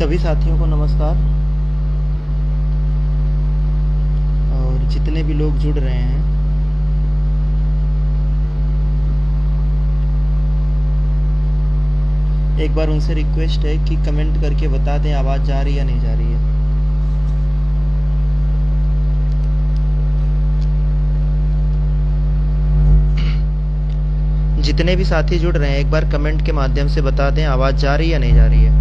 सभी साथियों को नमस्कार। और जितने भी लोग जुड़ रहे हैं, एक बार उनसे रिक्वेस्ट है कि कमेंट करके बता दें आवाज़ जा रही है या नहीं जा रही है। जितने भी साथी जुड़ रहे हैं, एक बार कमेंट के माध्यम से बता दें आवाज़ जा रही है या नहीं जा रही है।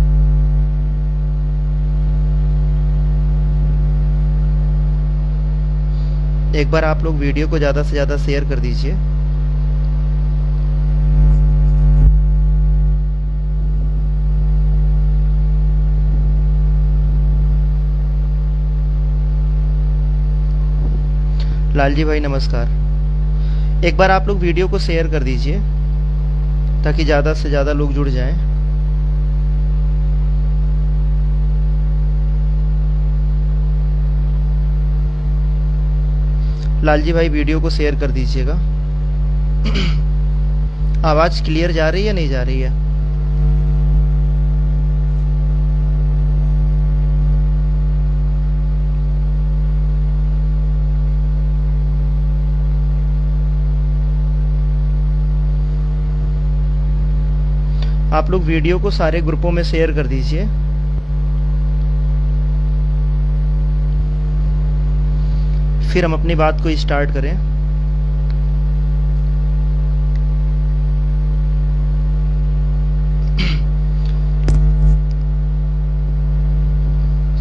एक बार आप लोग वीडियो को ज़्यादा से ज़्यादा शेयर कर दीजिए। लालजी भाई नमस्कार। एक बार आप लोग वीडियो को शेयर कर दीजिए ताकि ज़्यादा से ज़्यादा लोग जुड़ जाएं। लालजी भाई वीडियो को शेयर कर दीजिएगा। आवाज़ क्लियर जा रही है या नहीं जा रही है? आप लोग वीडियो को सारे ग्रुपों में शेयर कर दीजिए। फिर हम अपनी बात को स्टार्ट करें।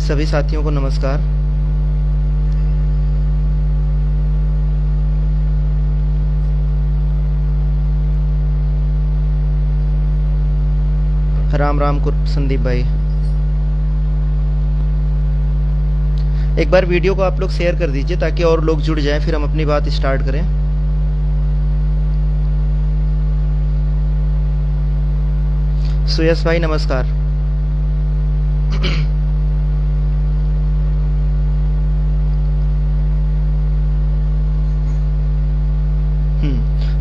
सभी साथियों को नमस्कार। राम राम संदीप भाई। एक बार वीडियो को आप लोग शेयर कर दीजिए ताकि और लोग जुड़ जाएं, फिर हम अपनी बात स्टार्ट करें। सुयश भाई नमस्कार।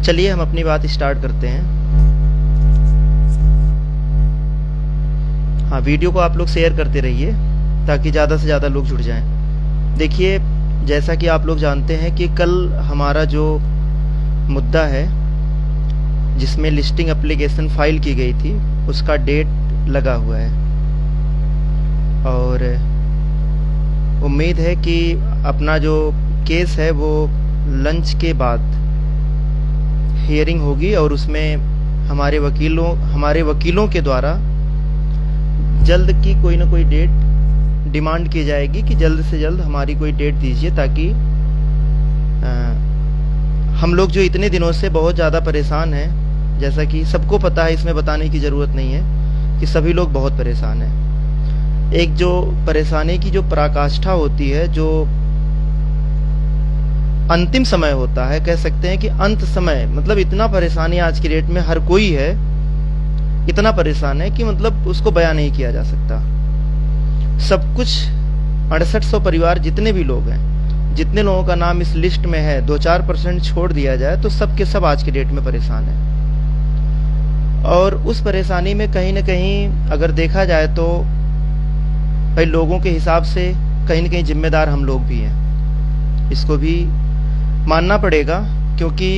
चलिए हम अपनी बात स्टार्ट करते हैं। हाँ, वीडियो को आप लोग शेयर करते रहिए ताकि ज़्यादा से ज़्यादा लोग जुड़ जाएं। देखिए, जैसा कि आप लोग जानते हैं कि कल हमारा जो मुद्दा है जिसमें लिस्टिंग एप्लीकेशन फाइल की गई थी, उसका डेट लगा हुआ है और उम्मीद है कि अपना जो केस है वो लंच के बाद हियरिंग होगी और उसमें हमारे वकीलों के द्वारा जल्द की कोई ना कोई डेट डिमांड की जाएगी कि जल्द से जल्द हमारी कोई डेट दीजिए, ताकि हम लोग जो इतने दिनों से बहुत ज़्यादा परेशान हैं, जैसा कि सबको पता है, इसमें बताने की ज़रूरत नहीं है कि सभी लोग बहुत परेशान हैं। एक जो परेशानी की जो पराकाष्ठा होती है, जो अंतिम समय होता है, कह सकते हैं कि अंत समय, मतलब इतना परेशानी आज की डेट में हर कोई है, इतना परेशान है कि मतलब उसको बयान नहीं किया जा सकता। सब कुछ 6800 परिवार जितने भी लोग हैं, जितने लोगों का नाम इस लिस्ट में है, 2-4% छोड़ दिया जाए तो सब के सब आज की डेट में परेशान है। और उस परेशानी में कहीं ना कहीं अगर देखा जाए तो भाई लोगों के हिसाब से कहीं ना कहीं जिम्मेदार हम लोग भी हैं, इसको भी मानना पड़ेगा। क्योंकि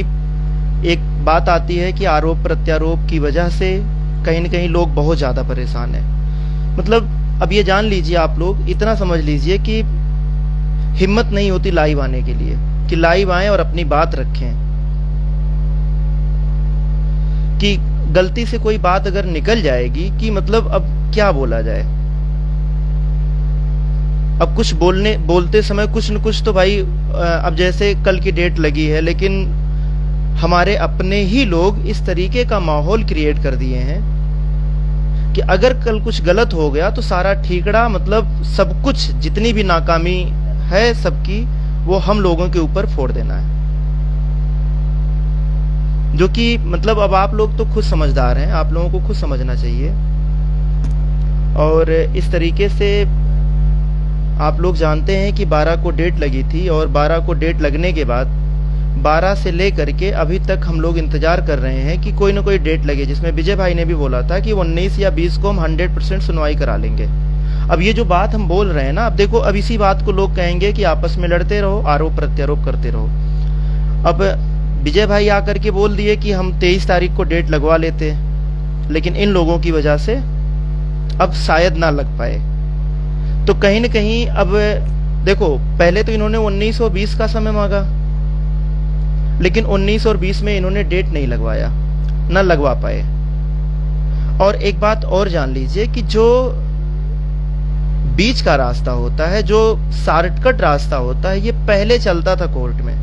एक बात आती है कि आरोप प्रत्यारोप की वजह से कहीं ना कहीं लोग बहुत ज़्यादा परेशान हैं। मतलब अब ये जान लीजिए, आप लोग इतना समझ लीजिए कि हिम्मत नहीं होती लाइव आने के लिए कि लाइव आएं और अपनी बात रखें, कि गलती से कोई बात अगर निकल जाएगी कि मतलब अब क्या बोला जाए। अब कुछ बोलते समय कुछ न कुछ तो भाई, अब जैसे कल की डेट लगी है, लेकिन हमारे अपने ही लोग इस तरीके का माहौल क्रिएट कर दिए हैं कि अगर कल कुछ गलत हो गया तो सारा ठीकड़ा, मतलब सब कुछ, जितनी भी नाकामी है सबकी, वो हम लोगों के ऊपर फोड़ देना है। जो कि मतलब अब आप लोग तो खुद समझदार हैं, आप लोगों को खुद समझना चाहिए। और इस तरीके से आप लोग जानते हैं कि 12 को डेट लगी थी और 12 को डेट लगने के बाद 12 से लेकर के अभी तक हम लोग इंतजार कर रहे हैं कि कोई ना कोई डेट लगे, जिसमें विजय भाई ने भी बोला था कि 19 या 20 को हम 100% सुनवाई करा लेंगे। अब ये जो बात हम बोल रहे हैं ना, अब देखो, अब इसी बात को लोग कहेंगे कि आपस में लड़ते रहो, आरोप प्रत्यारोप करते रहो। अब विजय भाई आकर के बोल दिए कि हम 23 तारीख को डेट लगवा लेते, लेकिन इन लोगों की वजह से अब शायद ना लग पाए। तो कहीं न कहीं अब देखो, पहले तो इन्होंने 19 और 20 का समय मांगा, लेकिन 19 और 20 में इन्होंने डेट नहीं लगवाया, ना लगवा पाए। और एक बात और जान लीजिए कि जो बीच का रास्ता होता है, जो शॉर्टकट रास्ता होता है, ये पहले चलता था कोर्ट में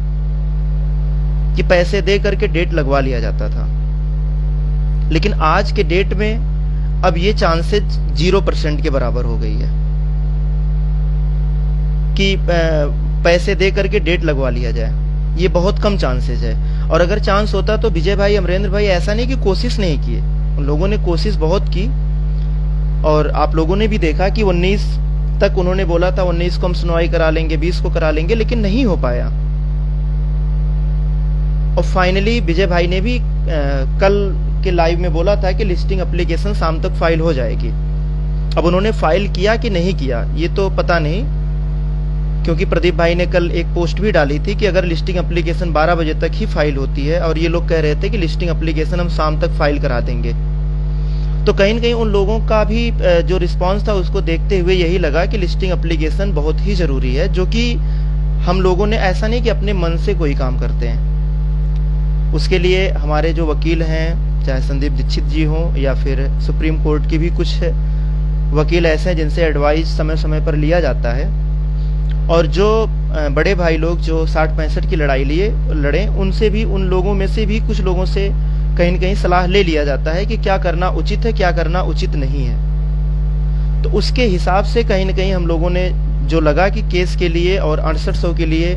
कि पैसे दे करके डेट लगवा लिया जाता था। लेकिन आज के डेट में अब ये चांसेस 0% के बराबर हो गई है कि पैसे दे करके डेट लगवा लिया जाए। ये बहुत कम चांसेस है। और अगर चांस होता तो विजय भाई, अमरेंद्र भाई ऐसा नहीं कि कोशिश नहीं किए, उन लोगों ने कोशिश बहुत की। और आप लोगों ने भी देखा कि 19 तक उन्होंने बोला था 19 को हम सुनवाई करा लेंगे, 20 को करा लेंगे, लेकिन नहीं हो पाया। और फाइनली विजय भाई ने भी कल के लाइव में बोला था कि लिस्टिंग एप्लीकेशन शाम तक फाइल हो जाएगी। अब उन्होंने फाइल किया कि नहीं किया ये तो पता नहीं, क्योंकि प्रदीप भाई ने कल एक पोस्ट भी डाली थी कि अगर लिस्टिंग एप्लीकेशन 12 बजे तक ही फाइल होती है, और ये लोग कह रहे थे कि लिस्टिंग एप्लीकेशन हम शाम तक फाइल करा देंगे। तो कहीं न कहीं उन लोगों का भी जो रिस्पांस था उसको देखते हुए यही लगा कि लिस्टिंग एप्लीकेशन बहुत ही जरूरी है, जो कि हम लोगों ने ऐसा नहीं कि अपने मन से कोई काम करते हैं। उसके लिए हमारे जो वकील हैं, चाहे संदीप दीक्षित जी हों या फिर सुप्रीम कोर्ट के भी कुछ वकील ऐसे हैं जिनसे एडवाइस समय समय पर लिया जाता है। और जो बड़े भाई लोग जो 60-65 की लड़ाई लड़े, उनसे भी, उन लोगों में से भी कुछ लोगों से कहीं न कहीं सलाह ले लिया जाता है कि क्या करना उचित है, क्या करना उचित नहीं है। तो उसके हिसाब से कहीं न कहीं हम लोगों ने जो लगा कि केस के लिए और 6800 के लिए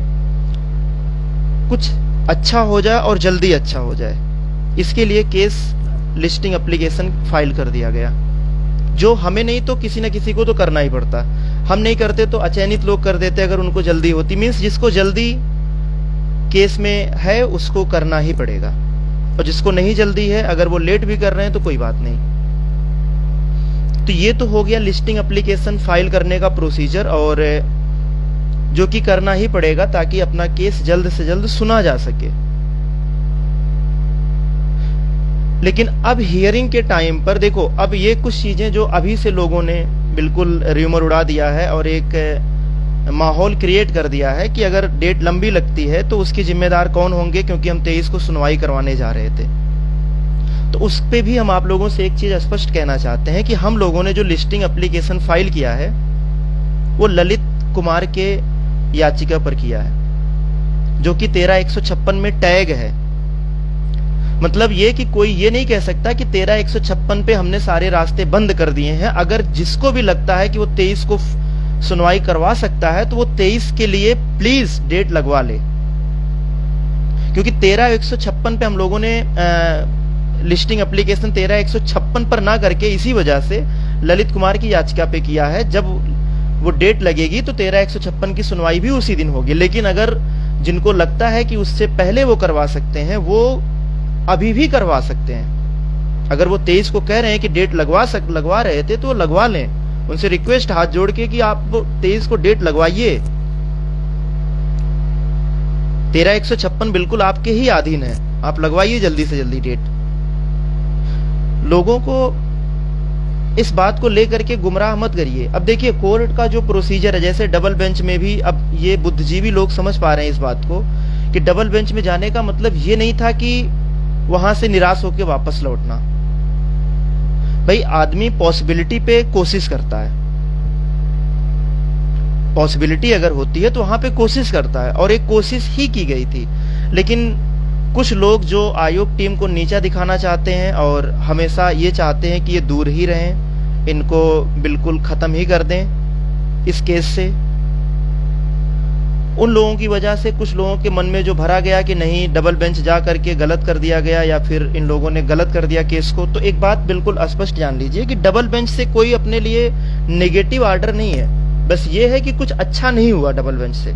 कुछ अच्छा हो जाए और जल्दी अच्छा हो जाए, इसके लिए केस लिस्टिंग एप्लीकेशन फाइल कर दिया गया। जो हमें नहीं तो किसी न किसी को तो करना ही पड़ता। हम नहीं करते तो अचयनित लोग कर देते अगर उनको जल्दी होती। मीन्स जिसको जल्दी केस में है उसको करना ही पड़ेगा, और जिसको नहीं जल्दी है अगर वो लेट भी कर रहे हैं तो कोई बात नहीं। तो ये तो हो गया लिस्टिंग एप्लीकेशन फाइल करने का प्रोसीजर, और जो कि करना ही पड़ेगा ताकि अपना केस जल्द से जल्द सुना जा सके। लेकिन अब हियरिंग के टाइम पर देखो, अब ये कुछ चीजें जो अभी से लोगों ने बिल्कुल र्यूमर उड़ा दिया है और एक माहौल क्रिएट कर दिया है कि अगर डेट लंबी लगती है तो उसके जिम्मेदार कौन होंगे, क्योंकि हम 23 को सुनवाई करवाने जा रहे थे। तो उस पे भी हम आप लोगों से एक चीज स्पष्ट कहना चाहते हैं कि हम लोगों ने जो लिस्टिंग एप्लीकेशन फाइल किया है वो ललित कुमार के याचिका पर किया है, जो कि 13-156 में टैग है। मतलब ये कि कोई ये नहीं कह सकता कि 13-156 पे हमने सारे रास्ते बंद कर दिए हैं। अगर जिसको भी लगता है कि वो 23 को सुनवाई करवा सकता है तो वो 23 के लिए प्लीज डेट लगवा ले, क्योंकि 13-156 पे हम लोगों ने लिस्टिंग एप्लीकेशन 13-156 पर ना करके इसी वजह से ललित कुमार की याचिका पे किया है। जब वो डेट लगेगी तो 13-156 की सुनवाई भी उसी दिन होगी। लेकिन अगर जिनको लगता है कि उससे पहले वो करवा सकते हैं, वो अभी भी करवा सकते हैं। अगर वो 23 को कह रहे हैं कि डेट लगवा रहे थे तो वो लगवा लें। उनसे रिक्वेस्ट हाथ जोड़ के कि आप 23 को डेट लगवाइए। 13-156 बिल्कुल आपके ही अधीन है, आप लगवाइए जल्दी से जल्दी डेट। लोगों को इस बात को लेकर के गुमराह मत करिए। अब देखिए कोर्ट का जो प्रोसीजर है, जैसे डबल बेंच में भी, अब ये बुद्धिजीवी लोग समझ पा रहे हैं इस बात को कि डबल बेंच में जाने का मतलब ये नहीं था कि वहां से निराश होकर वापस लौटना। भाई आदमी पॉसिबिलिटी पे कोशिश करता है, पॉसिबिलिटी अगर होती है तो वहां पे कोशिश करता है, और एक कोशिश ही की गई थी। लेकिन कुछ लोग जो आयोग टीम को नीचा दिखाना चाहते हैं और हमेशा ये चाहते हैं कि ये दूर ही रहें, इनको बिल्कुल खत्म ही कर दें इस केस से, उन लोगों की वजह से कुछ लोगों के मन में जो भरा गया कि नहीं डबल बेंच जा करके गलत कर दिया गया या फिर इन लोगों ने गलत कर दिया केस को। तो एक बात बिल्कुल स्पष्ट जान लीजिए कि डबल बेंच से कोई अपने लिए नेगेटिव ऑर्डर नहीं है, बस ये है कि कुछ अच्छा नहीं हुआ डबल बेंच से,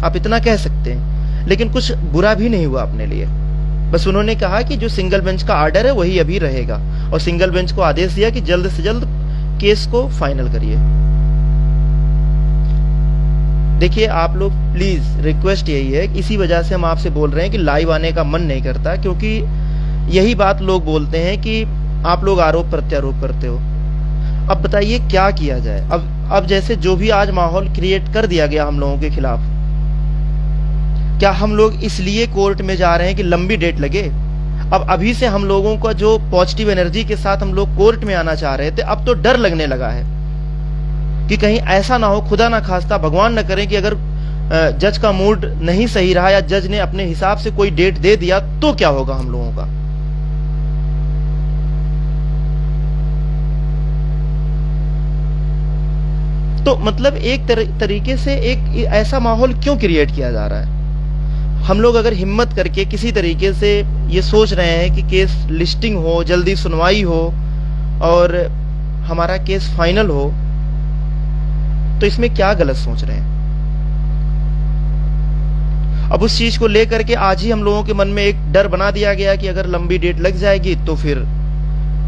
आप इतना कह सकते हैं। लेकिन कुछ बुरा भी नहीं हुआ अपने लिए, बस उन्होंने कहा कि जो सिंगल बेंच का ऑर्डर है वही अभी रहेगा, और सिंगल बेंच को आदेश दिया कि जल्द से जल्द केस को फाइनल करिए। देखिए आप लोग प्लीज, रिक्वेस्ट यही है, इसी वजह से हम आपसे बोल रहे हैं कि लाइव आने का मन नहीं करता, क्योंकि यही बात लोग बोलते हैं कि आप लोग आरोप प्रत्यारोप करते हो। अब बताइए क्या किया जाए। अब जैसे जो भी आज माहौल क्रिएट कर दिया गया हम लोगों के खिलाफ, क्या हम लोग इसलिए कोर्ट में जा रहे हैं कि लंबी डेट लगे? अब अभी से हम लोगों का जो पॉजिटिव एनर्जी के साथ हम लोग कोर्ट में आना चाह रहे थे, अब तो डर लगने लगा है कि कहीं ऐसा ना हो, खुदा ना खास्ता, भगवान न करे कि अगर जज का मूड नहीं सही रहा या जज ने अपने हिसाब से कोई डेट दे दिया तो क्या होगा हम लोगों का। तो मतलब एक तरीके से एक ऐसा माहौल क्यों क्रिएट किया जा रहा है? हम लोग अगर हिम्मत करके किसी तरीके से ये सोच रहे हैं कि केस लिस्टिंग हो, जल्दी सुनवाई हो और हमारा केस फाइनल हो, तो इसमें क्या गलत सोच रहे हैं? अब उस चीज को लेकर के आज ही हम लोगों के मन में एक डर बना दिया गया कि अगर लंबी डेट लग जाएगी तो फिर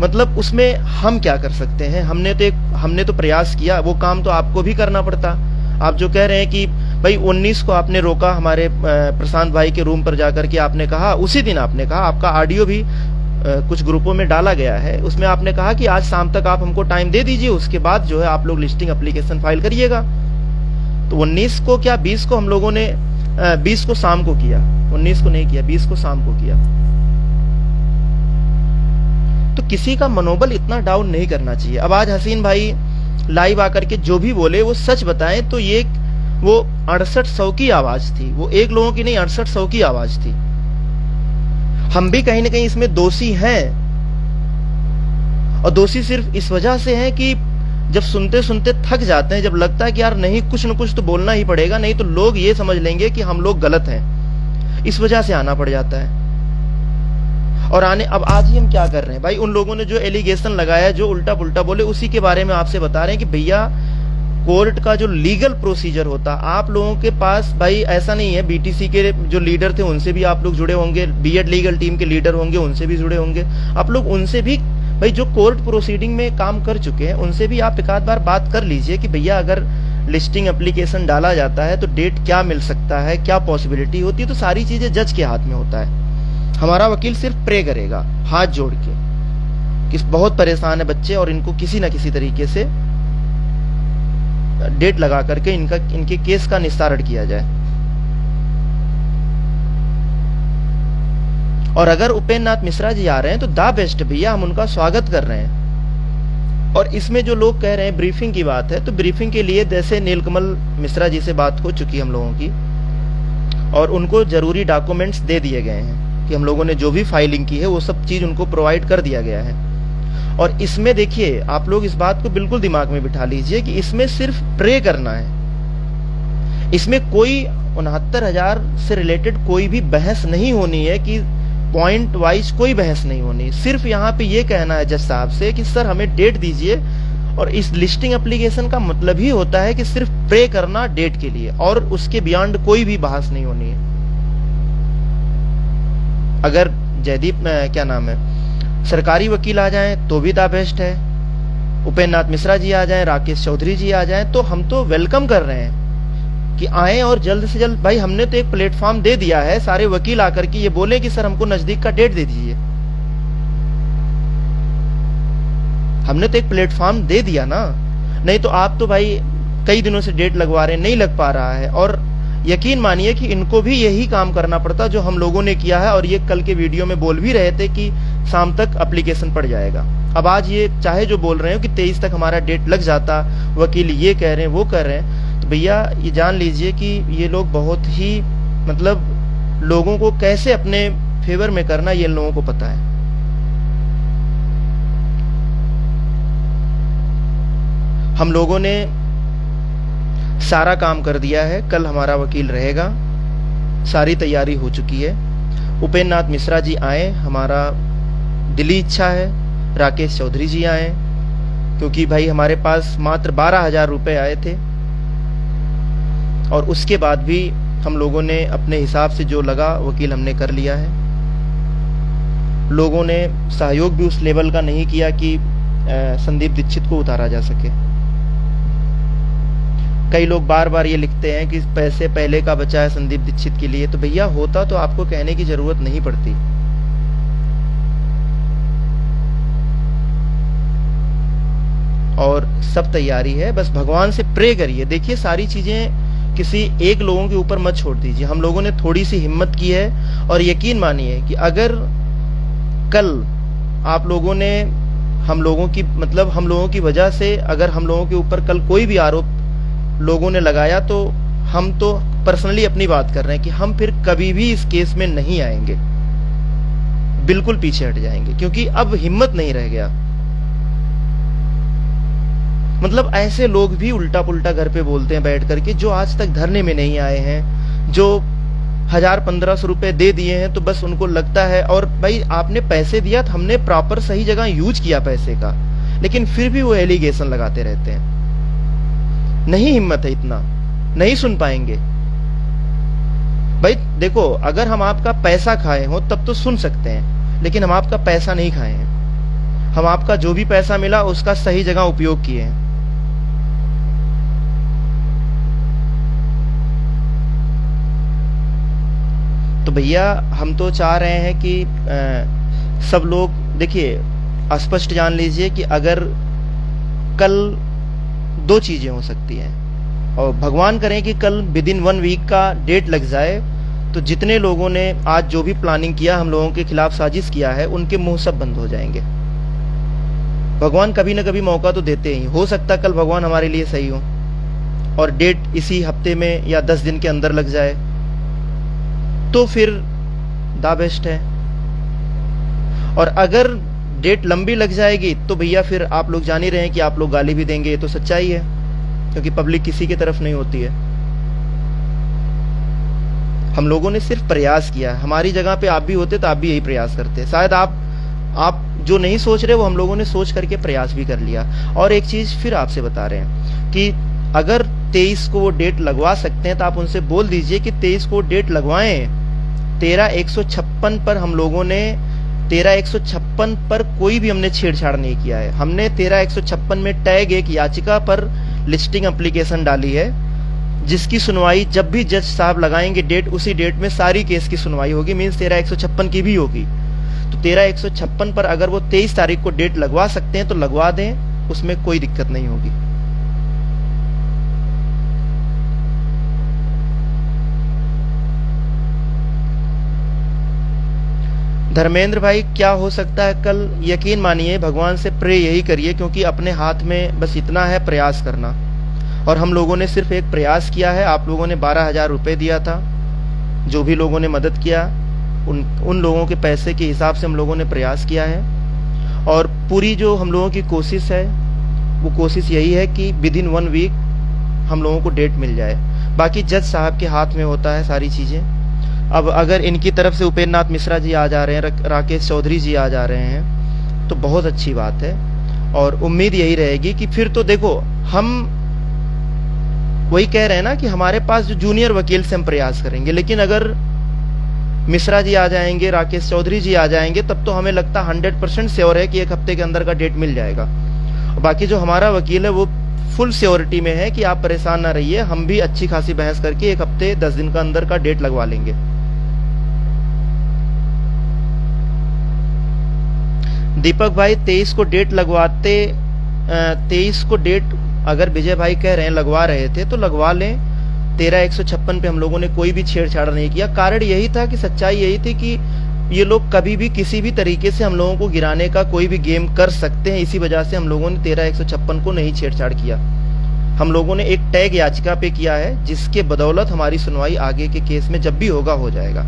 मतलब उसमें हम क्या कर सकते हैं? हमने तो प्रयास किया, वो काम तो आपको भी करना पड़ता। आप जो कह रहे हैं कि भाई 19 को आपने रोका, हमारे प्रशांत भाई के रूम पर जाकर के आपने कहा, उसी दिन आपने कहा, आपका ऑडियो भी कुछ ग्रुपों में डाला गया है, उसमें आपने कहा कि आज शाम तक आप हमको टाइम दे दीजिए, उसके बाद जो है आप लोग लिस्टिंग एप्लीकेशन फाइल करिएगा। तो 19 को क्या 20 को हम लोगों ने 20 को शाम को किया, 19 को नहीं किया, 20 को शाम को किया। तो किसी का मनोबल इतना डाउन नहीं करना चाहिए। अब आज हसीन भाई लाइव आकर के जो भी बोले वो सच बताएं तो ये वो 6800 की आवाज थी, वो एक लोगों की नहीं 6800 की आवाज थी। हम भी कहीं ना कहीं इसमें दोषी हैं, और दोषी सिर्फ इस वजह से हैं कि जब सुनते सुनते थक जाते हैं, जब लगता है कि यार नहीं कुछ न कुछ तो बोलना ही पड़ेगा, नहीं तो लोग ये समझ लेंगे कि हम लोग गलत हैं, इस वजह से आना पड़ जाता है। और अब आज ही हम क्या कर रहे हैं भाई, उन लोगों ने जो एलिगेशन लगाया, जो उल्टा पुल्टा बोले, उसी के बारे में आपसे बता रहे हैं कि भैया कोर्ट का जो लीगल प्रोसीजर होता, आप लोगों के पास भाई ऐसा नहीं है, बीटीसी के जो लीडर थे उनसे भी आप लोग जुड़े होंगे, बीएड लीगल टीम के लीडर होंगे उनसे भी जुड़े होंगे, आप लोग उनसे भी भाई जो कोर्ट प्रोसीडिंग में काम कर चुके हैं उनसे भी आप एक आध बार बात कर लीजिए कि भैया अगर लिस्टिंग एप्लीकेशन डाला जाता है तो डेट क्या मिल सकता है, क्या पॉसिबिलिटी होती है। तो सारी चीजें जज के हाथ में होता है। हमारा वकील सिर्फ प्रे करेगा हाथ जोड़ के कि बहुत परेशान है बच्चे और इनको किसी ना किसी तरीके से डेट लगा करके इनके केस का निस्तारण किया जाए। और अगर उपेंद्र नाथ मिश्रा जी आ रहे हैं तो द बेस्ट भैया, हम उनका स्वागत कर रहे हैं। और इसमें जो लोग कह रहे हैं ब्रीफिंग की बात है, तो ब्रीफिंग के लिए जैसे नीलकमल मिश्रा जी से बात हो चुकी हम लोगों की और उनको जरूरी डॉक्यूमेंट्स दे दिए गए हैं कि हम लोगों ने जो भी फाइलिंग की है वो सब चीज उनको प्रोवाइड कर दिया गया है। और इसमें देखिए आप लोग इस बात को बिल्कुल दिमाग में बिठा लीजिए कि इसमें सिर्फ प्रे करना है, इसमें कोई 69,000 से रिलेटेड कोई भी बहस नहीं होनी है, कि पॉइंट वाइज कोई बहस नहीं होनी। सिर्फ यहाँ पे ये कहना है जज साहब से कि सर हमें डेट दीजिए, और इस लिस्टिंग एप्लीकेशन का मतलब ही होता है कि सिर्फ प्रे करना डेट के लिए, और उसके बियॉन्ड कोई भी बहस नहीं होनी है। अगर जयदीप क्या नाम है सरकारी वकील आ जाएं तो भी द बेस्ट है, उपेंद्र नाथ मिश्रा जी आ जाएं, राकेश चौधरी जी आ जाएं, तो हम तो वेलकम कर रहे हैं कि आए और जल्द से जल्द। भाई हमने तो एक प्लेटफॉर्म दे दिया है, सारे वकील आकर के ये बोले कि सर हमको नजदीक का डेट दे दीजिए। हमने तो एक प्लेटफॉर्म दे दिया ना, नहीं तो आप तो भाई कई दिनों से डेट लगवा रहे हैं, नहीं लग पा रहा है। और यकीन मानिए कि इनको भी यही काम करना पड़ता जो हम लोगों ने किया है, और ये कल के वीडियो में बोल भी रहे थे कि शाम तक एप्लीकेशन पड़ जाएगा। अब आज ये चाहे जो बोल रहे हो कि 23 तक हमारा डेट लग जाता, वकील ये कह रहे हैं वो कह रहे हैं, तो भैया ये जान लीजिए कि ये लोग बहुत ही मतलब लोगों को कैसे अपने फेवर में करना ये लोगों को पता है। हम लोगों ने सारा काम कर दिया है, कल हमारा वकील रहेगा, सारी तैयारी हो चुकी है। उपेंद्र नाथ मिश्रा जी आए, हमारा दिली इच्छा है राकेश चौधरी जी आए, क्योंकि भाई हमारे पास मात्र 12,000 रुपए आए थे, और उसके बाद भी हम लोगों ने अपने हिसाब से जो लगा वकील हमने कर लिया है। लोगों ने सहयोग भी उस लेवल का नहीं किया कि संदीप दीक्षित को उतारा जा सके। कई लोग बार बार ये लिखते हैं कि पैसे पहले का बचा है संदीप दीक्षित के लिए, तो भैया होता तो आपको कहने की जरूरत नहीं पड़ती। और सब तैयारी है, बस भगवान से प्रे करिए। देखिए सारी चीजें किसी एक लोगों के ऊपर मत छोड़ दीजिए। हम लोगों ने थोड़ी सी हिम्मत की है, और यकीन मानिए कि अगर कल आप लोगों ने हम लोगों की वजह से अगर हम लोगों के ऊपर कल कोई भी आरोप लोगों ने लगाया, तो हम तो पर्सनली अपनी बात कर रहे हैं कि हम फिर कभी भी इस केस में नहीं आएंगे, बिल्कुल पीछे हट जाएंगे, क्योंकि अब हिम्मत नहीं रह गया। मतलब ऐसे लोग भी उल्टा पुल्टा घर पे बोलते हैं बैठ करके, जो आज तक धरने में नहीं आए हैं, जो 1000-1500 रुपए दे दिए हैं तो बस उनको लगता है। और भाई आपने पैसे दिया तो हमने प्रॉपर सही जगह यूज किया पैसे का, लेकिन फिर भी वो एलिगेशन लगाते रहते हैं। नहीं हिम्मत है इतना, नहीं सुन पाएंगे। भाई देखो, अगर हम आपका पैसा खाए हो तब तो सुन सकते हैं, लेकिन हम आपका पैसा नहीं खाए हैं। हम आपका जो भी पैसा मिला उसका सही जगह उपयोग किए हैं। तो भैया हम तो चाह रहे हैं कि सब लोग देखिए स्पष्ट जान लीजिए कि अगर कल 2 चीजें हो सकती हैं, और भगवान करें कि कल विद इन 1 वीक का डेट लग जाए, तो जितने लोगों ने आज जो भी प्लानिंग किया, हम लोगों के खिलाफ साजिश किया है, उनके मुंह सब बंद हो जाएंगे। भगवान कभी ना कभी मौका तो देते ही, हो सकता कल भगवान हमारे लिए सही हो और डेट इसी हफ्ते में या 10 दिन के अंदर लग जाए, तो फिर द बेस्ट है। और अगर डेट लंबी लग जाएगी तो भैया फिर आप लोग जान ही रहे हैं कि आप लोग गाली भी देंगे, ये तो सच्चाई है, क्योंकि पब्लिक किसी की तरफ नहीं होती है। हम लोगों ने सिर्फ प्रयास किया है, हमारी जगह पे आप भी होते तो आप भी यही प्रयास करते। शायद आप जो नहीं सोच रहे वो हम लोगों ने सोच करके प्रयास भी कर लिया। और एक चीज फिर आपसे बता रहे हैं कि अगर 23 को वो डेट लगवा सकते हैं तो आप उनसे बोल दीजिए कि 23 को डेट लगवाएं। 13/156 पर हम लोगों ने 13/156 पर कोई भी हमने छेड़छाड़ नहीं किया है। हमने 13/156 में टैग एक याचिका पर लिस्टिंग एप्लीकेशन डाली है, जिसकी सुनवाई जब भी जज साहब लगाएंगे डेट, उसी डेट में सारी केस की सुनवाई होगी, मीन्स 13/156 की भी होगी। तो 13/156 पर अगर वो 23 तारीख को डेट लगवा सकते हैं तो लगवा दें, उसमें कोई दिक्कत नहीं होगी। धर्मेंद्र भाई क्या हो सकता है कल, यकीन मानिए भगवान से प्रे यही करिए, क्योंकि अपने हाथ में बस इतना है प्रयास करना। और हम लोगों ने सिर्फ एक प्रयास किया है। आप लोगों ने 12,000 रुपए दिया था, जो भी लोगों ने मदद किया उन लोगों के पैसे के हिसाब से हम लोगों ने प्रयास किया है। और पूरी जो हम लोगों की कोशिश है वो कोशिश यही है कि विद इन 1 वीक हम लोगों को डेट मिल जाए। बाकी जज साहब के हाथ में होता है सारी चीजें। अब अगर इनकी तरफ से उपेंद्र नाथ मिश्रा जी आ जा रहे हैं, राकेश चौधरी जी आ जा रहे हैं, तो बहुत अच्छी बात है। और उम्मीद यही रहेगी कि फिर तो देखो, हम वही कह रहे हैं ना कि हमारे पास जो जूनियर वकील से हम प्रयास करेंगे, लेकिन अगर मिश्रा जी आ जाएंगे, राकेश चौधरी जी आ जाएंगे, तब तो हमें लगता 100% श्योर है कि 1 हफ्ते के अंदर का डेट मिल जाएगा। बाकी जो हमारा वकील है वो फुल श्योरिटी में है कि आप परेशान ना रहिए, हम भी अच्छी खासी बहस करके 1 हफ्ते 10 दिन का अंदर का डेट लगवा लेंगे। दीपक भाई 23 को डेट लगवाते, 23 को डेट अगर विजय भाई कह रहे हैं लगवा रहे थे तो लगवा लें। 13/156 पे हम लोगों ने कोई भी छेड़छाड़ नहीं किया। कारण यही था कि सच्चाई यही थी कि ये लोग कभी भी किसी भी तरीके से हम लोगों को गिराने का कोई भी गेम कर सकते हैं। इसी वजह से हम लोगों ने 13/156 को नहीं छेड़छाड़ किया। हम लोगों ने एक टैग याचिका पे किया है, जिसके बदौलत हमारी सुनवाई आगे के केस में जब भी होगा हो जाएगा।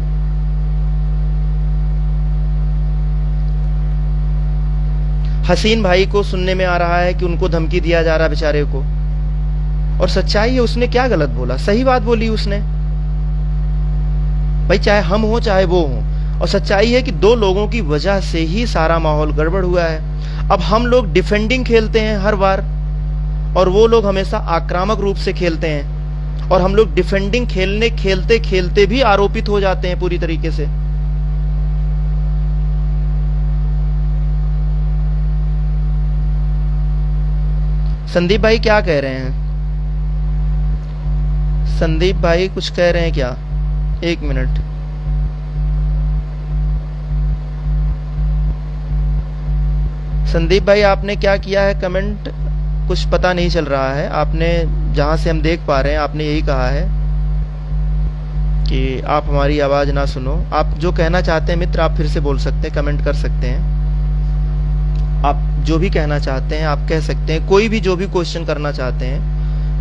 हसीन भाई को सुनने में आ रहा है कि उनको धमकी दिया जा रहा बेचारे को, और सच्चाई है उसने क्या गलत बोला, सही बात बोली उसने। भाई चाहे हम हो चाहे वो हो, और सच्चाई है कि 2 लोगों की वजह से ही सारा माहौल गड़बड़ हुआ है। अब हम लोग डिफेंडिंग खेलते हैं हर बार, और वो लोग हमेशा आक्रामक रूप से खेलते हैं, और हम लोग डिफेंडिंग खेलते खेलते भी आरोपित हो जाते हैं पूरी तरीके से। संदीप भाई क्या कह रहे हैं? संदीप भाई कुछ कह रहे हैं क्या? एक मिनट। संदीप भाई आपने क्या किया है कमेंट, कुछ पता नहीं चल रहा है। आपने जहां से हम देख पा रहे हैं आपने यही कहा है कि आप हमारी आवाज ना सुनो। आप जो कहना चाहते हैं मित्र आप फिर से बोल सकते हैं, कमेंट कर सकते हैं। आप जो भी कहना चाहते हैं आप कह सकते हैं, कोई भी जो भी क्वेश्चन करना चाहते हैं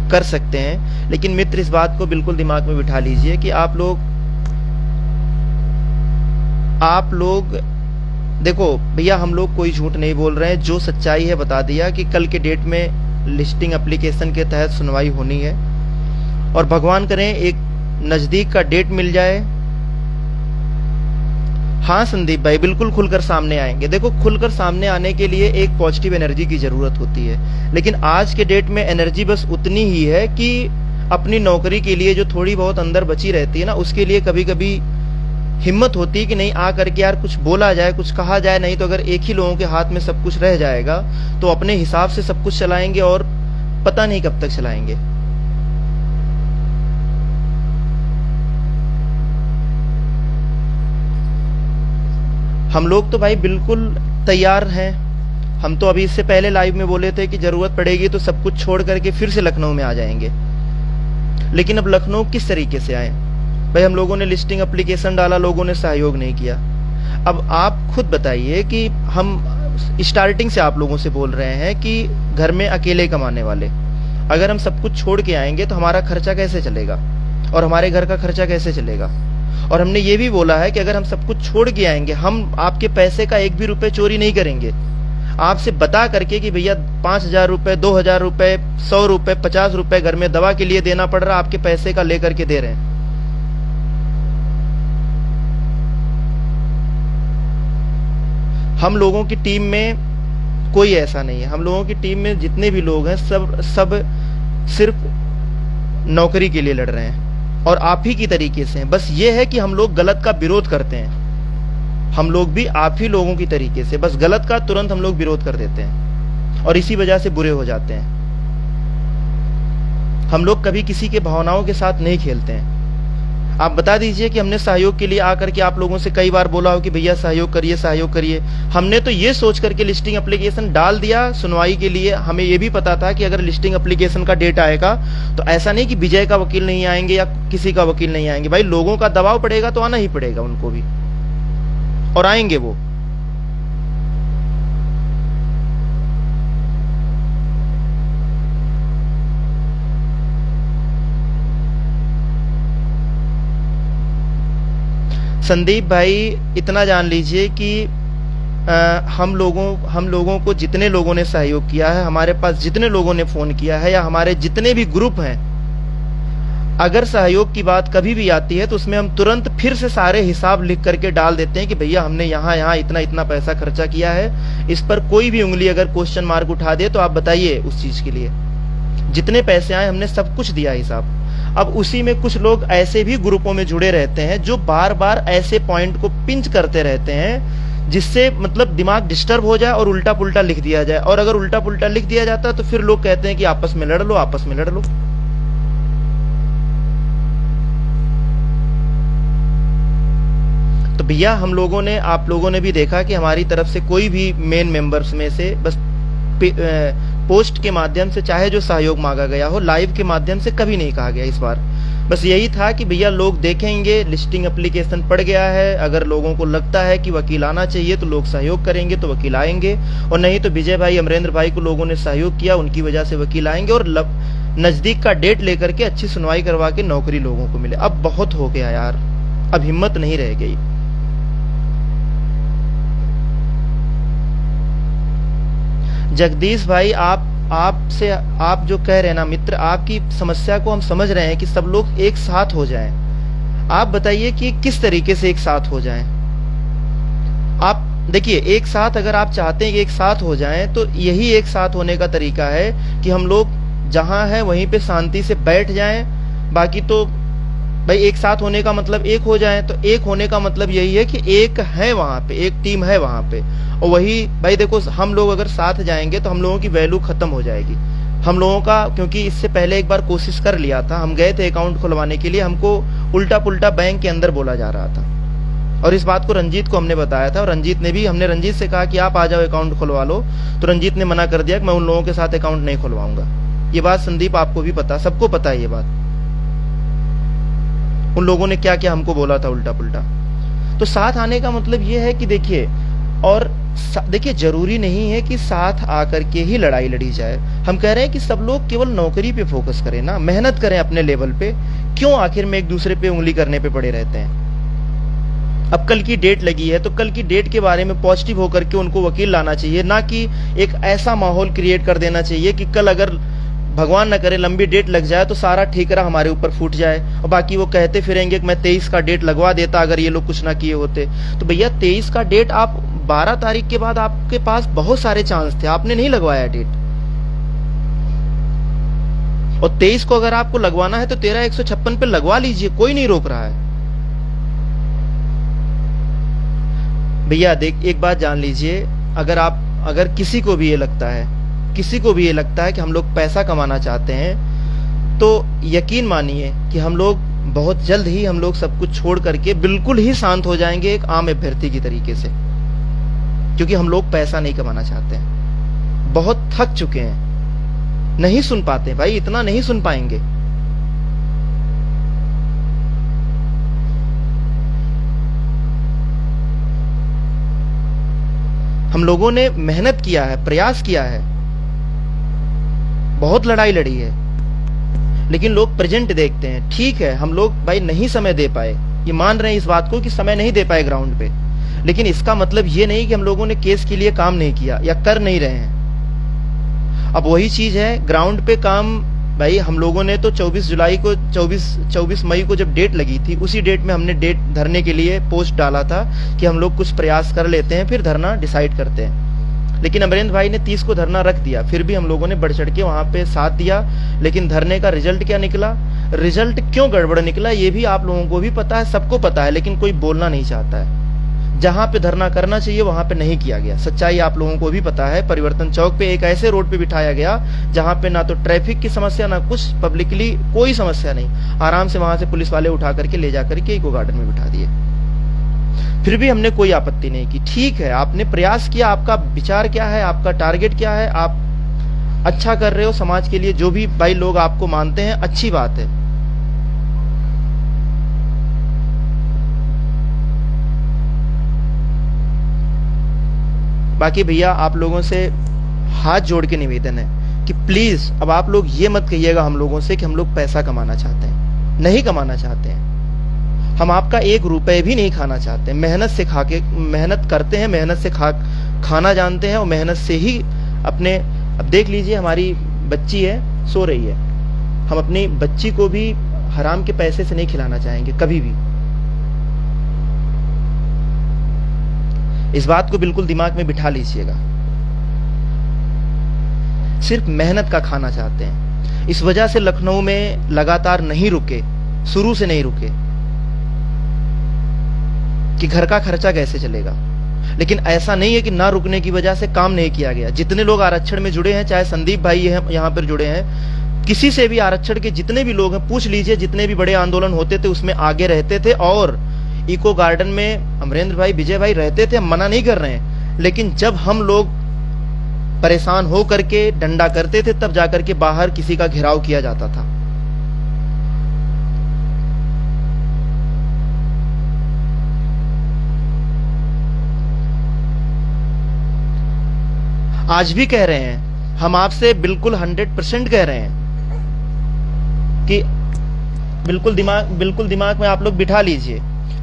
कर सकते हैं। लेकिन मित्र इस बात को बिल्कुल दिमाग में बिठा लीजिए कि आप लोग देखो भैया, हम लोग कोई झूठ नहीं बोल रहे हैं। जो सच्चाई है बता दिया कि कल के डेट में लिस्टिंग एप्लीकेशन के तहत सुनवाई होनी है और भगवान करें एक नजदीक का डेट मिल जाए। हाँ संदीप भाई बिल्कुल खुलकर सामने आएंगे। देखो खुलकर सामने आने के लिए एक पॉजिटिव एनर्जी की जरूरत होती है, लेकिन आज के डेट में एनर्जी बस उतनी ही है कि अपनी नौकरी के लिए जो थोड़ी बहुत अंदर बची रहती है ना, उसके लिए कभी कभी हिम्मत होती है कि नहीं आ करके यार कुछ बोला जाए, कुछ कहा जाए। नहीं तो अगर एक ही लोगों के हाथ में सब कुछ रह जाएगा तो अपने हिसाब से सब कुछ चलाएंगे और पता नहीं कब तक चलाएंगे। हम लोग तो भाई बिल्कुल तैयार हैं। हम तो अभी इससे पहले लाइव में बोले थे कि जरूरत पड़ेगी तो सब कुछ छोड़ करके फिर से लखनऊ में आ जाएंगे। लेकिन अब लखनऊ किस तरीके से आए भाई? हम लोगों ने लिस्टिंग एप्लीकेशन डाला, लोगों ने सहयोग नहीं किया। अब आप खुद बताइए कि हम स्टार्टिंग से आप लोगों से बोल रहे हैं कि घर में अकेले कमाने वाले, अगर हम सब कुछ छोड़ के आएंगे तो हमारा खर्चा कैसे चलेगा और हमारे घर का खर्चा कैसे चलेगा? और हमने ये भी बोला है कि अगर हम सब कुछ छोड़ के आएंगे, हम आपके पैसे का एक भी रुपए चोरी नहीं करेंगे। आपसे बता करके कि भैया 5,000 रुपए, 2,000 रुपए, 100 रुपए, 50 रुपए घर में दवा के लिए देना पड़ रहा, आपके पैसे का लेकर के दे रहे हैं। हम लोगों की टीम में कोई ऐसा नहीं है। हम लोगों की टीम में जितने भी लोग हैं सब सिर्फ नौकरी के लिए लड़ रहे हैं और आप ही की तरीके से हैं। बस ये है कि हम लोग गलत का विरोध करते हैं। हम लोग भी आप ही लोगों की तरीके से बस गलत का तुरंत हम लोग विरोध कर देते हैं और इसी वजह से बुरे हो जाते हैं। हम लोग कभी किसी के भावनाओं के साथ नहीं खेलते हैं। आप बता दीजिए कि हमने सहयोग के लिए आकर के आप लोगों से कई बार बोला हो कि भैया सहयोग करिए, सहयोग करिए। हमने तो ये सोच करके लिस्टिंग एप्लीकेशन डाल दिया सुनवाई के लिए। हमें ये भी पता था कि अगर लिस्टिंग एप्लीकेशन का डेट आएगा तो ऐसा नहीं कि विजय का वकील नहीं आएंगे या किसी का वकील नहीं आएंगे। भाई लोगों का दबाव पड़ेगा तो आना ही पड़ेगा उनको भी, और आएंगे वो। संदीप भाई इतना जान लीजिए कि हम लोगों को जितने लोगों ने सहयोग किया है, हमारे पास जितने लोगों ने फोन किया है या हमारे जितने भी ग्रुप हैं, अगर सहयोग की बात कभी भी आती है तो उसमें हम तुरंत फिर से सारे हिसाब लिख करके डाल देते हैं कि भैया हमने यहाँ इतना इतना पैसा खर्चा किया है। इस पर कोई भी उंगली अगर क्वेश्चन मार्क उठा दे तो आप बताइए उस चीज के लिए। जितने पैसे आए हमने सब कुछ दिया हिसाब। अब उसी में कुछ लोग ऐसे भी ग्रुपों में जुड़े रहते हैं जो बार बार ऐसे पॉइंट को पिंच करते रहते हैं जिससे मतलब दिमाग डिस्टर्ब हो जाए और उल्टा पुल्टा लिख दिया जाए। और अगर उल्टा पुल्टा लिख दिया जाता है तो फिर लोग कहते हैं कि आपस में लड़ लो, आपस में लड़ लो। तो भैया हम लोगों ने, आप लोगों ने भी देखा कि हमारी तरफ से कोई भी मेन मेंबर्स में से बस पोस्ट के माध्यम से चाहे जो सहयोग मांगा गया हो, लाइव के माध्यम से कभी नहीं कहा गया इस बार। बस यही था कि भैया लोग देखेंगे, लिस्टिंग एप्लीकेशन पड़ गया है, अगर लोगों को लगता है कि वकील आना चाहिए तो लोग सहयोग करेंगे तो वकील आएंगे, और नहीं तो विजय भाई, अमरेंद्र भाई को लोगों ने सहयोग किया, उनकी वजह से वकील आएंगे और नजदीक का डेट लेकर के अच्छी सुनवाई करवा के नौकरी लोगों को मिले। अब बहुत हो गया यार, अब हिम्मत नहीं रह गई। जगदीश भाई आप जो कह रहे हैं ना मित्र, आपकी समस्या को हम समझ रहे हैं कि सब लोग एक साथ हो जाएं। आप बताइए कि किस तरीके से एक साथ हो जाएं। आप देखिए, एक साथ अगर आप चाहते हैं कि एक साथ हो जाएं तो यही एक साथ होने का तरीका है कि हम लोग जहां हैं वहीं पे शांति से बैठ जाएं। बाकी तो भाई एक साथ होने का मतलब एक हो जाए, तो एक होने का मतलब यही है कि एक है वहां पे, एक टीम है वहां पे। और वही भाई देखो, हम लोग अगर साथ जाएंगे तो हम लोगों की वैल्यू खत्म हो जाएगी। हम लोगों का, क्योंकि इससे पहले एक बार कोशिश कर लिया था, हम गए थे अकाउंट खुलवाने के लिए, हमको उल्टा पुल्टा बैंक के अंदर बोला जा रहा था, और इस बात को रंजीत को हमने बताया था, और हमने रंजीत से कहा कि आप आ जाओ अकाउंट खुलवा लो, तो रंजीत ने मना कर दिया कि मैं उन लोगों के साथ अकाउंट नहीं खुलवाऊंगा। ये बात संदीप आपको भी पता, सबको पता है ये बात, उन लोगों ने क्या क्या हमको बोला था उल्टा पुल्टा। तो साथ आने का मतलब ये है कि देखिए, और देखिए जरूरी नहीं है कि साथ आकर के ही लड़ाई लड़ी जाए। हम कह रहे हैं कि सब लोग केवल नौकरी पे फोकस करें ना, मेहनत करें अपने लेवल पे, क्यों आखिर में एक दूसरे पे उंगली करने पे पड़े रहते हैं। अब कल की डेट लगी है, तो कल की डेट के बारे में पॉजिटिव होकर के उनको वकील लाना चाहिए, ना कि एक ऐसा माहौल क्रिएट कर देना चाहिए कि कल अगर भगवान न करे लंबी डेट लग जाए तो सारा ठेकरा हमारे ऊपर फूट जाए, और बाकी वो कहते फिरेंगे कि मैं 23 का डेट लगवा देता अगर ये लोग कुछ ना किए होते। तो भैया 23 का डेट, आप 12 तारीख के बाद आपके पास बहुत सारे चांस थे, आपने नहीं लगवाया डेट, और 23 को अगर आपको लगवाना है तो 13/156 पे लगवा लीजिए, कोई नहीं रोक रहा है। भैया देख, एक बात जान लीजिए, अगर किसी को भी ये लगता है कि हम लोग पैसा कमाना चाहते हैं, तो यकीन मानिए कि हम लोग बहुत जल्द ही हम लोग सब कुछ छोड़ करके बिल्कुल ही शांत हो जाएंगे एक आम अभ्यर्थी की तरीके से, क्योंकि हम लोग पैसा नहीं कमाना चाहते हैं, बहुत थक चुके हैं, नहीं सुन पाते भाई, इतना नहीं सुन पाएंगे। हम लोगों ने मेहनत किया है, प्रयास किया है, बहुत लड़ाई लड़ी है, लेकिन लोग प्रेजेंट देखते हैं। ठीक है, हम लोग भाई नहीं समय दे पाए, ये मान रहे हैं इस बात को कि समय नहीं दे पाए ग्राउंड पे, लेकिन इसका मतलब ये नहीं कि हम लोगों ने केस के लिए काम नहीं किया या कर नहीं रहे हैं। अब वही चीज है, ग्राउंड पे काम भाई हम लोगों ने तो 24 मई को जब डेट लगी थी, उसी डेट में हमने डेट धरने के लिए पोस्ट डाला था कि हम लोग कुछ प्रयास कर लेते हैं, फिर धरना डिसाइड करते हैं। लेकिन अमरेंद्र भाई ने 30 को धरना रख दिया, फिर भी हम लोगों ने बढ़ चढ़ के वहां पे साथ दिया। लेकिन धरने का रिजल्ट क्या निकला, रिजल्ट क्यों गड़बड़ निकला, ये भी आप लोगों को भी पता है, सबको पता है, लेकिन कोई बोलना नहीं चाहता है। जहां पे धरना करना चाहिए वहां पे नहीं किया गया, सच्चाई आप लोगों को भी पता है। परिवर्तन चौक पे एक ऐसे रोड पे बिठाया गया जहां पे ना तो ट्रैफिक की समस्या, ना कुछ पब्लिकली कोई समस्या नहीं, आराम से वहां से पुलिस वाले उठा करके ले जाकर के इको गार्डन में बिठा दिए, फिर भी हमने कोई आपत्ति नहीं की। ठीक है, आपने प्रयास किया, आपका विचार क्या है, आपका टारगेट क्या है, आप अच्छा कर रहे हो समाज के लिए, जो भी भाई लोग आपको मानते हैं, अच्छी बात है। बाकी भैया आप लोगों से हाथ जोड़ के निवेदन है कि प्लीज अब आप लोग ये मत कहिएगा हम लोगों से कि हम लोग पैसा कमाना चाहते हैं, नहीं कमाना चाहते हैं। हम आपका 1 रुपए भी नहीं खाना चाहते, मेहनत से खा के, मेहनत करते हैं, मेहनत से खाना जानते हैं, और मेहनत से ही अपने, अब देख लीजिए हमारी बच्ची है, सो रही है, हम अपनी बच्ची को भी हराम के पैसे से नहीं खिलाना चाहेंगे कभी भी। इस बात को बिल्कुल दिमाग में बिठा लीजिएगा, सिर्फ मेहनत का खाना चाहते हैं। इस वजह से लखनऊ में लगातार नहीं रुके, शुरू से नहीं रुके कि घर का खर्चा कैसे चलेगा। लेकिन ऐसा नहीं है कि ना रुकने की वजह से काम नहीं किया गया। जितने लोग आरक्षण में जुड़े हैं, चाहे संदीप भाई यहाँ पर जुड़े हैं, किसी से भी आरक्षण के जितने भी लोग हैं पूछ लीजिए, जितने भी बड़े आंदोलन होते थे उसमें आगे रहते थे, और इको गार्डन में अमरेंद्र भाई, विजय भाई रहते थे, हम मना नहीं कर रहे हैं। लेकिन जब हम लोग परेशान हो करके डंडा करते थे, तब जाकर के बाहर किसी का घेराव किया जाता था। आज भी कह रहे हैं, हम आपसे बिल्कुल 100% कह रहे हैं कि बिल्कुल दिमाग में आप लोग बिठा लीजिए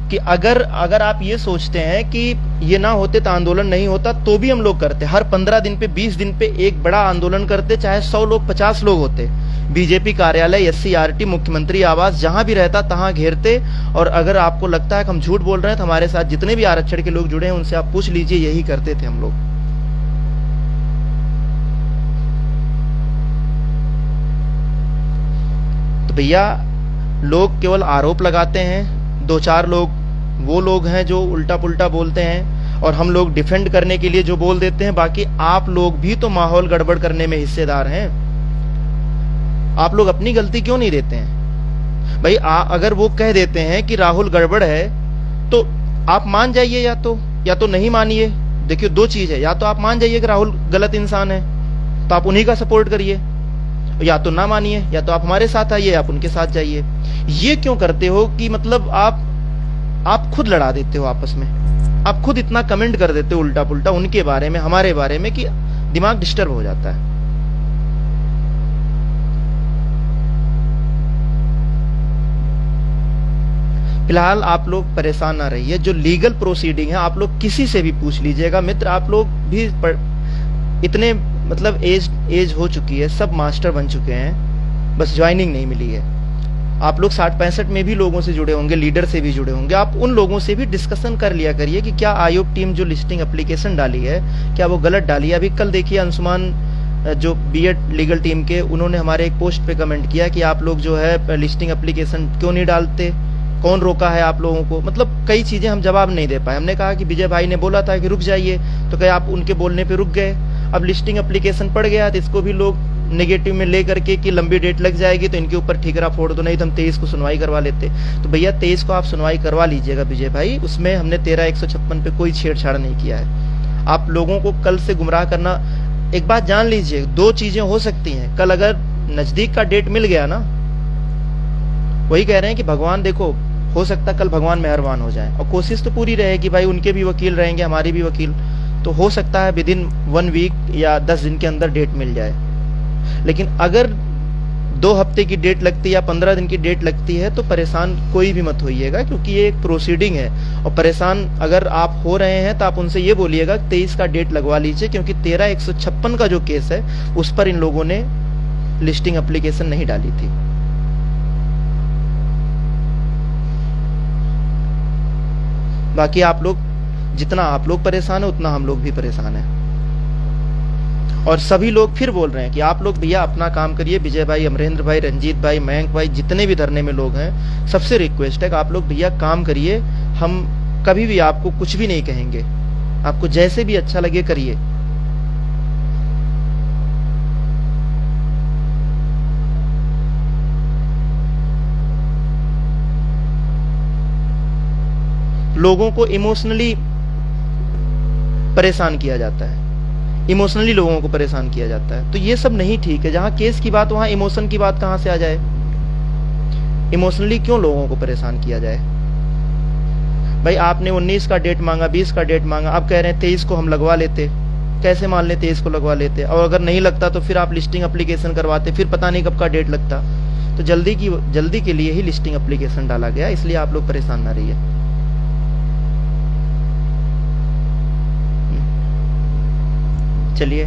कि अगर आप ये सोचते हैं कि ये ना होते तो आंदोलन नहीं होता, तो भी हम लोग करते। हर 15 दिन पे, 20 दिन पे एक बड़ा आंदोलन करते, चाहे 100 लोग 50 लोग होते। बीजेपी कार्यालय, SC/RT, मुख्यमंत्री आवास, जहां भी रहता तहां घेरते। और अगर आपको लगता है कि हम झूठ बोल रहे हैं, तो हमारे साथ जितने भी आरक्षण के लोग जुड़े हैं उनसे आप पूछ लीजिए, यही करते थे हम लोग। तो भैया लोग केवल आरोप लगाते हैं, 2-4 लोग वो लोग हैं जो उल्टा पुल्टा बोलते हैं, और हम लोग डिफेंड करने के लिए जो बोल देते हैं। बाकी आप लोग भी तो माहौल गड़बड़ करने में हिस्सेदार हैं। आप लोग अपनी गलती क्यों नहीं देते हैं भाई? अगर वो कह देते हैं कि राहुल गड़बड़ है तो आप मान जाइए, या तो नहीं मानिए। देखिए, दो चीज है, या तो आप मान जाइए कि राहुल गलत इंसान है तो आप उन्हीं का सपोर्ट करिए, या तो ना मानिए, या तो आप हमारे साथ आइए, आप उनके साथ जाइए। ये क्यों करते हो कि मतलब आप खुद लड़ा देते हो आपस में, आप खुद इतना कमेंट कर देते हो उल्टा पुल्टा उनके बारे में, हमारे बारे में, कि दिमाग डिस्टर्ब हो जाता है। फिलहाल आप लोग परेशान ना रहिए। जो लीगल प्रोसीडिंग है आप लोग किसी से भी पूछ लीजिएगा। मित्र, आप लोग भी इतने मतलब एज हो चुकी है, सब मास्टर बन चुके हैं, बस ज्वाइनिंग नहीं मिली है। आप लोग 60-65 में भी लोगों से जुड़े होंगे, लीडर से भी जुड़े होंगे। आप उन लोगों से भी डिस्कशन कर लिया करिए कि क्या आयोग टीम जो लिस्टिंग एप्लीकेशन डाली है क्या वो गलत डाली है। अभी कल देखिए अंशुमान जो बीएड लीगल टीम के, उन्होंने हमारे एक पोस्ट पे कमेंट किया कि आप लोग जो है लिस्टिंग एप्लीकेशन क्यों नहीं डालते, कौन रोका है आप लोगों को। मतलब कई चीजें हम जवाब नहीं दे पाए। हमने कहा कि विजय भाई ने बोला था कि रुक जाइए, तो कहे आप उनके बोलने पे रुक गए। अब लिस्टिंग एप्लीकेशन पड़ गया तो इसको भी लोग नेगेटिव में ले करके कि लंबी डेट लग जाएगी तो इनके ऊपर ठीकरा फोड़ दो, नहीं तो हम 23 को सुनवाई करवा लेते। तो भैया 23 को आप सुनवाई करवा लीजिएगा विजय भाई, उसमें हमने 13-156 पे कोई छेड़छाड़ नहीं किया है। आप लोगों को कल से गुमराह करना, एक बात जान लीजिए, दो चीजें हो सकती हैं। कल अगर नजदीक का डेट मिल गया ना, वही कह रहे हैं कि भगवान देखो, हो सकता कल भगवान मेहरबान हो जाए, और कोशिश तो पूरी रहेगी भाई, उनके भी वकील रहेंगे, हमारी भी वकील, तो हो सकता है विद इन 1 वीक या 10 दिन के अंदर डेट मिल जाए। लेकिन अगर 2 हफ्ते की डेट लगती है या 15 दिन की डेट लगती है तो परेशान कोई भी मत होइएगा, क्योंकि ये एक प्रोसीडिंग है। और परेशान अगर आप हो रहे हैं तो आप उनसे ये बोलिएगा 23 का डेट लगवा लीजिए, क्योंकि 13-156 का जो केस है उस पर इन लोगों ने लिस्टिंग एप्लीकेशन नहीं डाली थी। बाकी आप लोग, जितना आप लोग परेशान है उतना हम लोग भी परेशान हैं। और सभी लोग फिर बोल रहे हैं कि आप लोग भैया अपना काम करिए। विजय भाई, अमरेंद्र भाई, रंजीत भाई, मयंक भाई, जितने भी धरने में लोग हैं, सबसे रिक्वेस्ट है कि आप लोग भैया काम करिए। हम कभी भी आपको कुछ भी नहीं कहेंगे, आपको जैसे भी अच्छा लगे करिए। लोगों को इमोशनली परेशान किया जाता है, इमोशनली लोगों को परेशान किया जाता है, तो ये सब नहीं ठीक है। जहां केस की बात वहां इमोशन की बात कहां से आ जाए? इमोशनली क्यों लोगों को परेशान किया जाए? भाई आपने 19 का डेट मांगा, 20 का डेट मांगा, आप कह रहे हैं 23 को हम लगवा लेते। कैसे मान ले 23 को लगवा लेते? और अगर नहीं लगता तो फिर आप लिस्टिंग एप्लीकेशन करवाते, फिर पता नहीं कब का डेट लगता। तो जल्दी के लिए ही लिस्टिंग एप्लीकेशन डाला गया, इसलिए आप लोग परेशान ना रहिए। चलिए,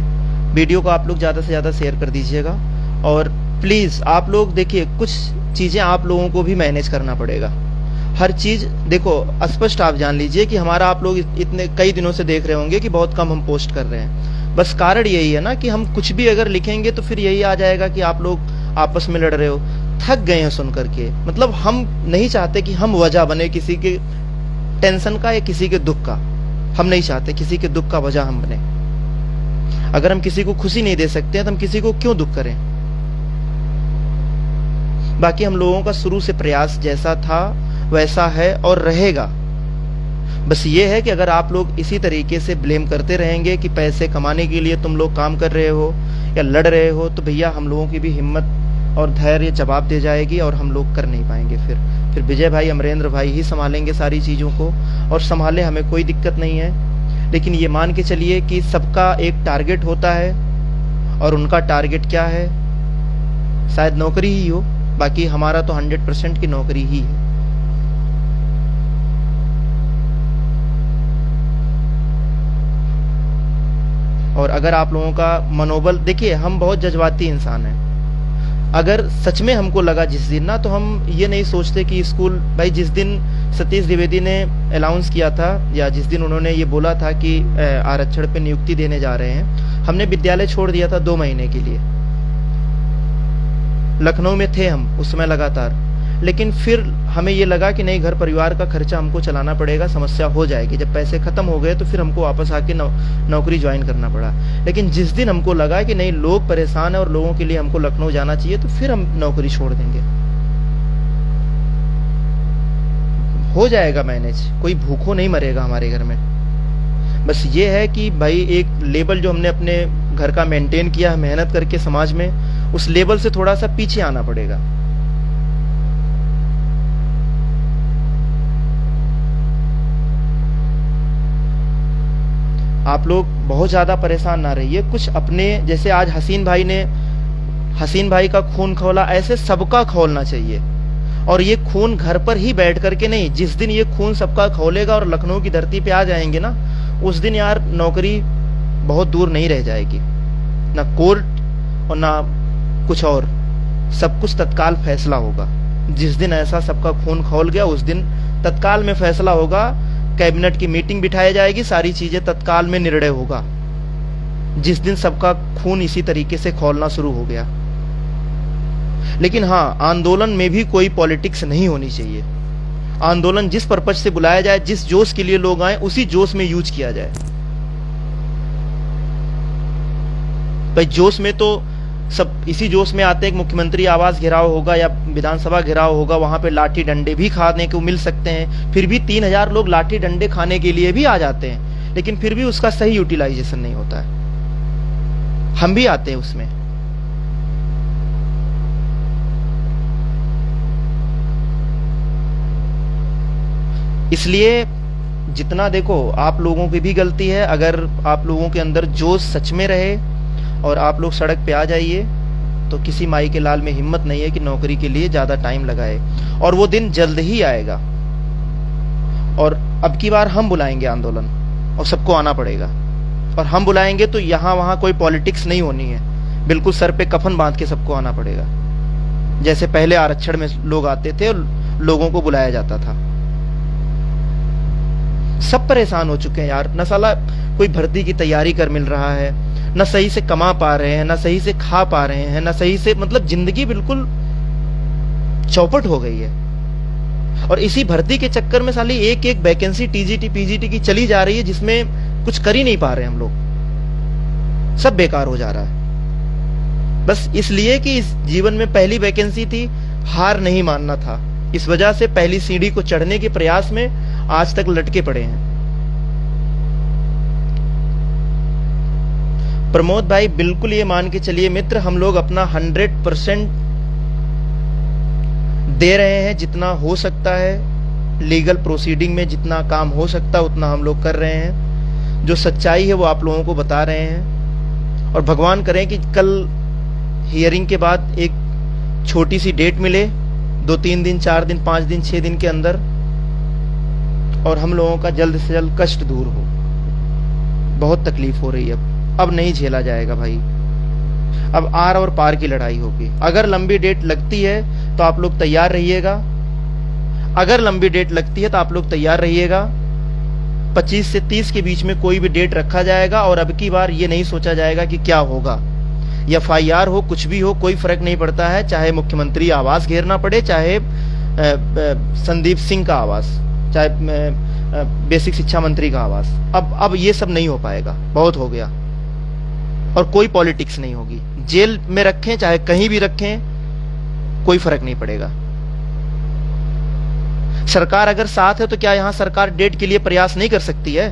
वीडियो को आप लोग ज्यादा से ज्यादा शेयर कर दीजिएगा। और प्लीज आप लोग देखिए, कुछ चीजें आप लोगों को भी मैनेज करना पड़ेगा। हर चीज देखो, स्पष्ट आप जान लीजिए कि हमारा, आप लोग इतने कई दिनों से देख रहे होंगे कि बहुत कम हम पोस्ट कर रहे हैं। बस कारण यही है ना कि हम कुछ भी अगर लिखेंगे तो फिर यही आ जाएगा कि आप लोग आपस में लड़ रहे हो। थक गए हैं सुन करके। मतलब हम नहीं चाहते कि हम वजह बने किसी के टेंशन का या किसी के दुख का। हम नहीं चाहते किसी के दुख का वजह हम बने। अगर हम किसी को खुशी नहीं दे सकते हैं तो हम किसी को क्यों दुख करें? बाकी हम लोगों का शुरू से प्रयास जैसा था वैसा है और रहेगा। बस ये है कि अगर आप लोग इसी तरीके से ब्लेम करते रहेंगे कि पैसे कमाने के लिए तुम लोग काम कर रहे हो या लड़ रहे हो, तो भैया हम लोगों की भी हिम्मत और धैर्य जवाब दे जाएगी और हम लोग कर नहीं पाएंगे। फिर विजय भाई, अमरेंद्र भाई ही संभालेंगे सारी चीजों को, और संभाले, हमें कोई दिक्कत नहीं है। लेकिन ये मान के चलिए कि सबका एक टारगेट होता है, और उनका टारगेट क्या है? शायद नौकरी ही हो। बाकी हमारा तो 100% की नौकरी ही है। और अगर आप लोगों का मनोबल, देखिए हम बहुत जज्बाती इंसान हैं। अगर सच में हमको लगा जिस दिन ना, तो हम ये नहीं सोचते कि स्कूल, भाई जिस दिन सतीश द्विवेदी ने अनाउंस किया था या जिस दिन उन्होंने ये बोला था कि आरक्षण पे नियुक्ति देने जा रहे हैं, हमने विद्यालय छोड़ दिया था 2 महीने के लिए। लखनऊ में थे हम उस समय लगातार, लेकिन फिर हमें ये लगा कि नहीं, घर परिवार का खर्चा हमको चलाना पड़ेगा, समस्या हो जाएगी। जब पैसे खत्म हो गए तो फिर हमको वापस आके नौकरी ज्वाइन करना पड़ा। लेकिन जिस दिन हमको लगा कि नहीं, लोग परेशान है और लोगों के लिए हमको लखनऊ जाना चाहिए, तो फिर हम नौकरी छोड़ देंगे। हो जाएगा मैनेज, कोई भूखों नहीं मरेगा हमारे घर में। बस ये है कि भाई एक लेवल जो हमने अपने घर का मेंटेन किया है मेहनत करके समाज में, उस लेवल से थोड़ा सा पीछे आना पड़ेगा। आप लोग बहुत ज्यादा परेशान ना रहिए। कुछ अपने जैसे आज हसीन भाई का खून खौला, ऐसे सबका खौलना चाहिए। और ये खून घर पर ही बैठ करके नहीं, जिस दिन ये खून सबका खौलेगा और लखनऊ की धरती पे आ जाएंगे ना, उस दिन यार नौकरी बहुत दूर नहीं रह जाएगी। ना कोर्ट और ना कुछ और, सब कुछ तत्काल फैसला होगा। जिस दिन ऐसा सबका खून खौल गया, उस दिन तत्काल में फैसला होगा। कैबिनेट की मीटिंग बिठाई जाएगी, सारी चीजें तत्काल में निर्णय होगा। जिस दिन सबका खून इसी तरीके से खौलना शुरू हो गया। लेकिन हाँ, आंदोलन में भी कोई पॉलिटिक्स नहीं होनी चाहिए। आंदोलन जिस पर्पज से बुलाया जाए, जिस जोश के लिए लोग आए, उसी जोश में यूज किया जाए। भाई जोश में तो सब इसी जोश में आते हैं कि मुख्यमंत्री आवास घेराव होगा या विधानसभा घेराव होगा, वहां पे लाठी डंडे भी खाने को मिल सकते हैं। फिर भी 3000 लोग लाठी डंडे खाने के लिए भी आ जाते हैं, लेकिन फिर भी उसका सही यूटिलाइजेशन नहीं होता है। हम भी आते हैं उसमें। इसलिए जितना देखो, आप लोगों की भी गलती है। अगर आप लोगों के अंदर जोश सच में रहे और आप लोग सड़क पे आ जाइए, तो किसी माई के लाल में हिम्मत नहीं है कि नौकरी के लिए ज्यादा टाइम लगाए। और वो दिन जल्द ही आएगा। और अब की बार हम बुलाएंगे आंदोलन, और सबको आना पड़ेगा। और हम बुलाएंगे तो यहां वहां कोई पॉलिटिक्स नहीं होनी है, बिल्कुल सर पे कफन बांध के सबको आना पड़ेगा। जैसे पहले आरक्षण में लोग आते थे और लोगों को बुलाया जाता था। सब परेशान हो चुके हैं यार। न साला कोई भर्ती की तैयारी कर मिल रहा है, न सही से कमा पा रहे हैं, न सही से खा पा रहे हैं, न सही से, मतलब जिंदगी बिल्कुल चौपट हो गई है। और इसी भर्ती के चक्कर में साली एक एक वैकेंसी टीजीटी पीजीटी की चली जा रही है, जिसमें कुछ कर ही नहीं पा रहे हम लोग। सब बेकार हो जा रहा है, बस इसलिए कि इस जीवन में पहली वैकेंसी थी, हार नहीं मानना था। इस वजह से पहली सीढ़ी को चढ़ने के प्रयास में आज तक लटके पड़े हैं। प्रमोद भाई, बिल्कुल ये मान के चलिए मित्र, हम लोग अपना 100% दे रहे हैं, जितना हो सकता है। लीगल प्रोसीडिंग में जितना काम हो सकता है उतना हम लोग कर रहे हैं। जो सच्चाई है वो आप लोगों को बता रहे हैं। और भगवान करें कि कल हियरिंग के बाद एक छोटी सी डेट मिले, 2-3 दिन, 4 दिन, 5 दिन, 6 दिन के अंदर, और हम लोगों का जल्द से जल्द कष्ट दूर हो। बहुत तकलीफ हो रही है, अब नहीं झेला जाएगा भाई। अब आर और पार की लड़ाई होगी। अगर लंबी डेट लगती है तो आप लोग तैयार रहिएगा। अगर लंबी डेट लगती है तो आप लोग तैयार रहिएगा। 25 से 30 के बीच में कोई भी डेट रखा जाएगा। और अब की बार ये नहीं सोचा जाएगा कि क्या होगा, FIR हो, कुछ भी हो, कोई फर्क नहीं पड़ता है। चाहे मुख्यमंत्री आवास घेरना पड़े, चाहे संदीप सिंह का आवास, चाहे बेसिक शिक्षा मंत्री का आवास। अब ये सब नहीं हो पाएगा, बहुत हो गया। और कोई पॉलिटिक्स नहीं होगी। जेल में रखें चाहे कहीं भी रखें, कोई फर्क नहीं पड़ेगा। सरकार अगर साथ है तो क्या यहां सरकार डेट के लिए प्रयास नहीं कर सकती है?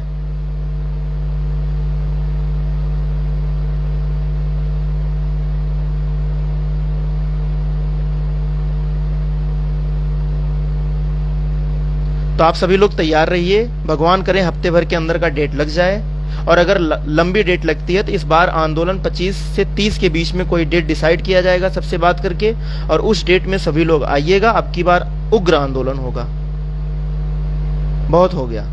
तो आप सभी लोग तैयार रहिए। भगवान करें हफ्ते भर के अंदर का डेट लग जाए। और अगर लंबी डेट लगती है तो इस बार आंदोलन 25 से 30 के बीच में कोई डेट डिसाइड किया जाएगा सबसे बात करके, और उस डेट में सभी लोग आइएगा। अब की बार उग्र आंदोलन होगा। बहुत हो गया।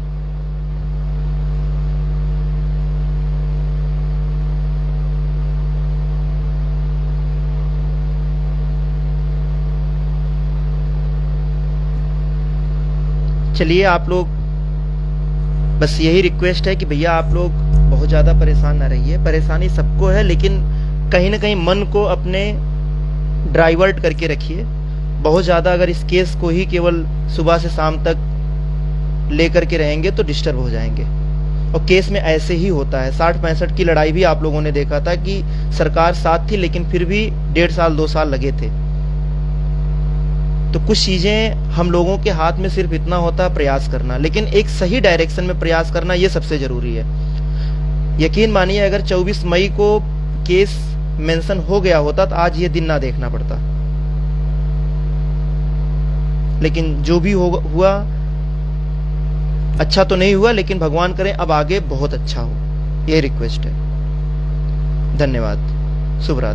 चलिए, आप लोग, बस यही रिक्वेस्ट है कि भैया आप लोग बहुत ज्यादा परेशान ना रहिए। परेशानी सबको है, लेकिन कहीं ना कहीं मन को अपने डाइवर्ट करके रखिए। बहुत ज़्यादा अगर इस केस को ही केवल सुबह से शाम तक लेकर के रहेंगे तो डिस्टर्ब हो जाएंगे। और केस में ऐसे ही होता है। 60-65 की लड़ाई भी आप लोगों ने देखा था कि सरकार साथ थी, लेकिन फिर भी 1.5 साल 2 साल लगे थे। तो कुछ चीजें हम लोगों के हाथ में सिर्फ इतना होता है प्रयास करना, लेकिन एक सही डायरेक्शन में प्रयास करना ये सबसे जरूरी है। यकीन मानिए अगर 24 मई को केस मेंशन हो गया होता तो आज ये दिन ना देखना पड़ता। लेकिन जो भी हुआ अच्छा तो नहीं हुआ, लेकिन भगवान करे अब आगे बहुत अच्छा हो, ये रिक्वेस्ट है। धन्यवाद। शुभ रात्रि।